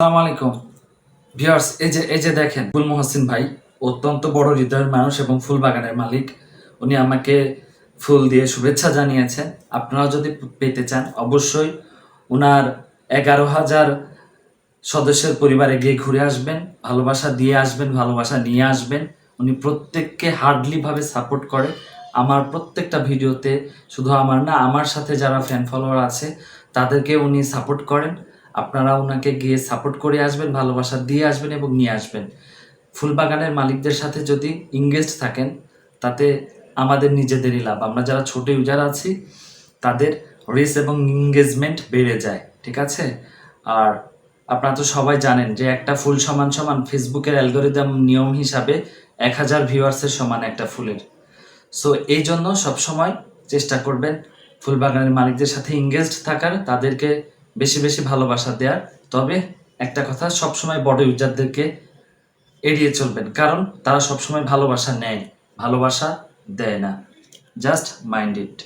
আসসালামু আলাইকুম ভিউয়ার্স, এই যে দেখেন, ফুল মহসিন ভাই অত্যন্ত বড় হৃদয়ের মানুষ এবং ফুল বাগানের মালিক। উনি আমাকে ফুল দিয়ে শুভেচ্ছা জানিয়েছেন। আপনারা যদি পেতে চান অবশ্যই উনার 11,000 সদস্যের পরিবারে গিয়ে ঘুরে আসবেন, ভালোবাসা দিয়ে আসবেন, ভালোবাসা নিয়ে আসবেন। উনি প্রত্যেককে হার্ডলিভাবে সাপোর্ট করে। আমার প্রত্যেকটা ভিডিওতে, শুধু আমার না, আমার সাথে যারা ফ্যান ফলোয়ার আছে তাদেরকে উনি সাপোর্ট করেন। আপনারা ওনাকে গিয়ে সাপোর্ট করে আসবেন, ভালোবাসা দিয়ে আসবেন এবং নিয়ে আসবেন। ফুলবাগানের মালিকদের সাথে যদি ইংগেজড থাকেন তাতে আমাদের নিজেদেরই লাভ। আমরা যারা ছোট ইউজার আছি তাদের রিচ এবং এঙ্গেজমেন্ট বেড়ে যায়, ঠিক আছে? আর আপনারা তো সবাই জানেন যে একটা ফুল সমান সমান ফেসবুকের অ্যালগোরিদম নিয়ম হিসাবে 1,000 ভিউয়ার্সের সমান একটা ফুলের। সো এই জন্য সবসময় চেষ্টা করবেন ফুলবাগানের মালিকদের সাথে এঙ্গেজড থাকার, তাদেরকে বেশি বেশি ভালোবাসা দেওয়ার। তবে একটা কথা, সবসময় বড় ইউজারদেরকে এড়িয়ে চলবেন, কারণ তারা সবসময় ভালোবাসা নেয়, ভালোবাসা দেয় না। Just mind it.